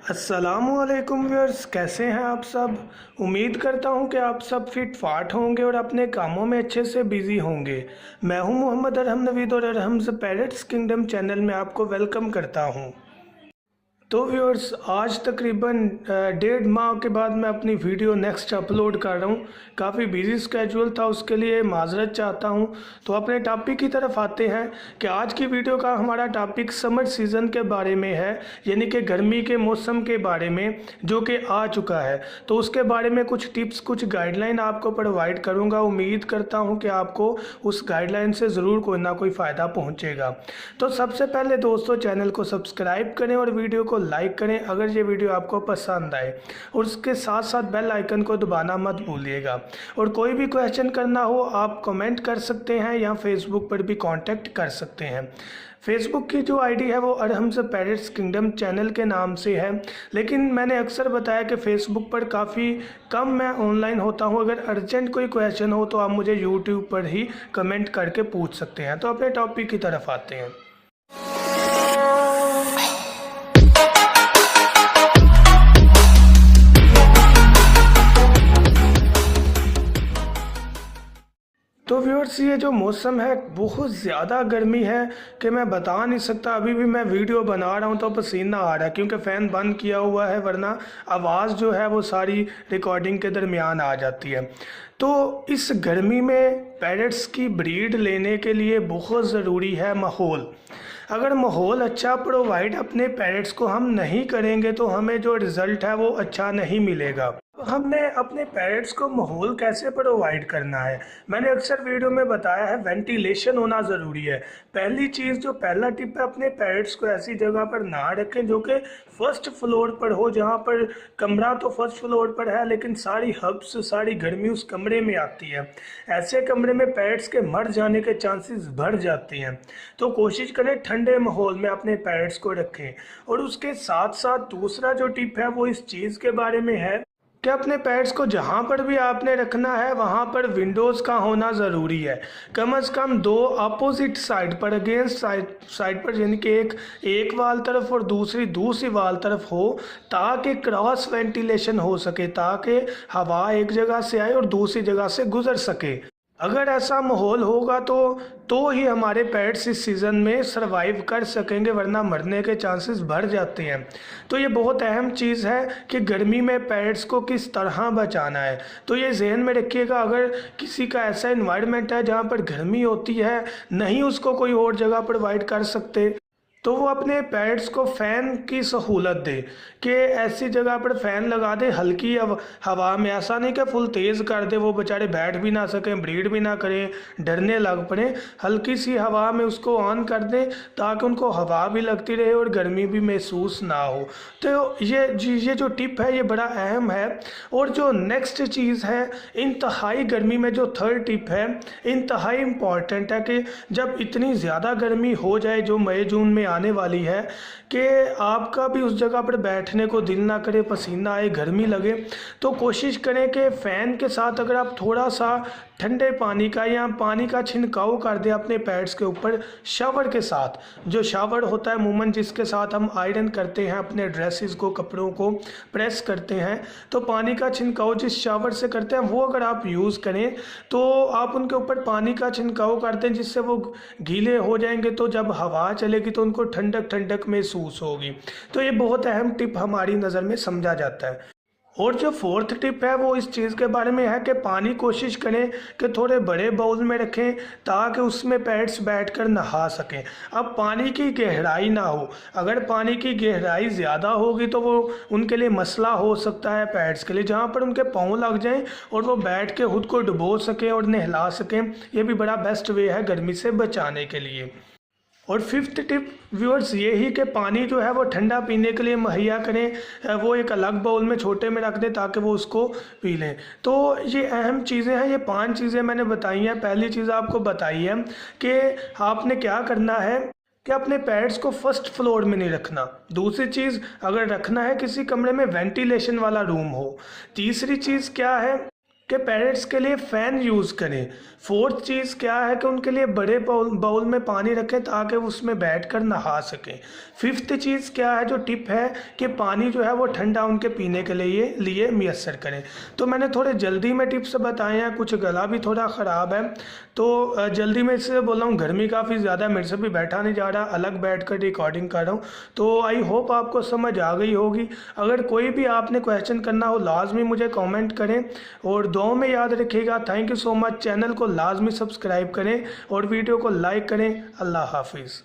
अस्सलामुअलैकुम व्यूअर्स, कैसे हैं आप सब। उम्मीद करता हूं कि आप सब फिट फाट होंगे और अपने कामों में अच्छे से बिजी होंगे। मैं हूं मोहम्मद अरहम नवीद और अरहम्स पैरट्स किंगडम चैनल में आपको वेलकम करता हूं। तो व्यूअर्स, आज तकरीबन 1.5 माह के बाद मैं अपनी वीडियो नेक्स्ट अपलोड कर रहा हूँ। काफ़ी बिजी स्केड्यूल था, उसके लिए माजरत चाहता हूँ। तो अपने टॉपिक की तरफ आते हैं कि आज की वीडियो का हमारा टॉपिक समर सीज़न के बारे में है, यानी कि गर्मी के मौसम के बारे में जो कि आ चुका है। तो उसके बारे में कुछ टिप्स, कुछ गाइडलाइन आपको प्रोवाइड करूँगा। उम्मीद करता हूँ कि आपको उस गाइडलाइन से ज़रूर कोई ना कोई फ़ायदा पहुँचेगा। तो सबसे पहले दोस्तों, चैनल को सब्सक्राइब करें और वीडियो को लाइक करें अगर ये वीडियो आपको पसंद आए, और उसके साथ साथ बेल आइकन को दबाना मत भूलिएगा। और कोई भी क्वेश्चन करना हो आप कमेंट कर सकते हैं या फेसबुक पर भी कांटेक्ट कर सकते हैं। फेसबुक की जो आईडी है वो अरहम्स पैरट्स किंगडम चैनल के नाम से है, लेकिन मैंने अक्सर बताया कि फ़ेसबुक पर काफ़ी कम मैं ऑनलाइन होता हूं। अगर अर्जेंट कोई क्वेश्चन हो तो आप मुझे यूट्यूब पर ही कमेंट करके पूछ सकते हैं। तो अपने टॉपिक की तरफ आते हैं। तो व्यूअर्स, ये जो मौसम है बहुत ज़्यादा गर्मी है कि मैं बता नहीं सकता। अभी भी मैं वीडियो बना रहा हूँ तो पसीना आ रहा है, क्योंकि फ़ैन बंद किया हुआ है, वरना आवाज़ जो है वो सारी रिकॉर्डिंग के दरमियान आ जाती है। तो इस गर्मी में पैरट्स की ब्रीड लेने के लिए बहुत ज़रूरी है माहौल। अगर माहौल अच्छा प्रोवाइड अपने पैरट्स को हम नहीं करेंगे तो हमें जो रिज़ल्ट है वो अच्छा नहीं मिलेगा। हमने अपने पेरेंट्स को माहौल कैसे प्रोवाइड करना है, मैंने अक्सर वीडियो में बताया है, वेंटिलेशन होना ज़रूरी है। पहली चीज़, जो पहला टिप है, अपने पेरेंट्स को ऐसी जगह पर ना रखें जो कि फर्स्ट फ्लोर पर हो, जहाँ पर कमरा तो फर्स्ट फ्लोर पर है लेकिन सारी हब्स, सारी गर्मी उस कमरे में आती है। ऐसे कमरे में पेरेंट्स के मर जाने के चांसेस बढ़ जाते हैं। तो कोशिश करें ठंडे माहौल में अपने पेरेंट्स को रखें। और उसके साथ साथ दूसरा जो टिप है वो इस चीज़ के बारे में है कि अपने पेट्स को जहाँ पर भी आपने रखना है वहाँ पर विंडोज़ का होना ज़रूरी है। कम से कम 2 अपोजिट साइड पर, अगेंस्ट साइड पर, यानी कि एक वाल तरफ और दूसरी वाल तरफ हो, ताकि क्रॉस वेंटिलेशन हो सके, ताकि हवा एक जगह से आए और दूसरी जगह से गुजर सके। अगर ऐसा माहौल होगा तो ही हमारे पेट्स इस सीज़न में सरवाइव कर सकेंगे, वरना मरने के चांसेस बढ़ जाते हैं। तो ये बहुत अहम चीज़ है कि गर्मी में पेट्स को किस तरह बचाना है। तो ये जहन में रखिएगा, अगर किसी का ऐसा इन्वायरमेंट है जहाँ पर गर्मी होती है, नहीं उसको कोई और जगह प्रोवाइड कर सकते, तो वो अपने पेट्स को फ़ैन की सहूलत दे, कि ऐसी जगह पर फ़ैन लगा दे हल्की हवा में। ऐसा नहीं कि फुल तेज़ कर दे, वो बेचारे बैठ भी ना सकें, ब्रीड भी ना करें, डरने लग पड़े। हल्की सी हवा में उसको ऑन कर दें ताकि उनको हवा भी लगती रहे और गर्मी भी महसूस ना हो। तो ये जो टिप है ये बड़ा अहम है। और जो नेक्स्ट चीज़ है, इंतहाई गर्मी में जो थर्ड टिप है, इंतहाई इम्पॉर्टेंट है कि जब इतनी ज़्यादा गर्मी हो जाए जो मई जून में आने वाली है, कि आपका भी उस जगह पर बैठने को दिल ना करे, पसीना आए, गर्मी लगे, तो कोशिश करें कि फ़ैन के साथ अगर आप थोड़ा सा ठंडे पानी का या पानी का छिड़काव कर दें अपने पैड्स के ऊपर, शावर के साथ। जो शावर होता है अमूमन जिसके साथ हम आयरन करते हैं अपने ड्रेसेस को, कपड़ों को प्रेस करते हैं, तो पानी का छिड़काव जिस शावर से करते हैं वो अगर आप यूज़ करें तो आप उनके ऊपर पानी का छिड़काव करते हैं, जिससे वो गीले हो जाएंगे। तो जब हवा चलेगी तो उनको ठंडक ठंडक महसूस होगी। तो ये बहुत अहम टिप हमारी नज़र में समझा जाता है। और जो फोर्थ टिप है वो इस चीज़ के बारे में है कि पानी कोशिश करें कि थोड़े बड़े बाउल में रखें ताकि उसमें पेट्स बैठकर नहा सकें। अब पानी की गहराई ना हो, अगर पानी की गहराई ज़्यादा होगी तो वो उनके लिए मसला हो सकता है पेट्स के लिए, जहाँ पर उनके पाँव लग जाएं और वो बैठ के खुद को डुबो सकें और नहला सकें। ये भी बड़ा बेस्ट वे है गर्मी से बचाने के लिए। और फिफ्थ टिप व्यूअर्स ये ही कि पानी जो है वो ठंडा पीने के लिए मुहैया करें, वो एक अलग बाउल में छोटे में रख दें ताकि वो उसको पी लें। तो ये अहम चीज़ें हैं, ये 5 चीज़ें मैंने बताई हैं। पहली चीज़ आपको बताई है कि आपने क्या करना है कि अपने पेट्स को फर्स्ट फ्लोर में नहीं रखना। दूसरी चीज़, अगर रखना है किसी कमरे में वेंटिलेशन वाला रूम हो। तीसरी चीज़ क्या है कि पैरट्स के लिए फ़ैन यूज़ करें। फोर्थ चीज़ क्या है कि उनके लिए बड़े बाउल में पानी रखें ताकि वो उसमें बैठकर नहा सकें। फिफ्थ चीज़ क्या है जो टिप है कि पानी जो है वो ठंडा उनके पीने के लिए मैसर करें। तो मैंने थोड़े जल्दी में टिप्स बताए हैं, कुछ गला भी थोड़ा ख़राब है तो जल्दी में इससे बोल रहा हूँ, गर्मी काफ़ी ज़्यादा, मेरे से भी बैठा नहीं जा रहा, अलग बैठकर रिकॉर्डिंग कर रहा हूँ। तो आई होप आपको समझ आ गई होगी। अगर कोई भी आपने क्वेश्चन करना हो लाजमी मुझे कमेंट करें और दुआओं में याद रखिएगा। Thank you so much. Channel को लाजमी सब्सक्राइब करें और वीडियो को लाइक करें। अल्लाह हाफिज़।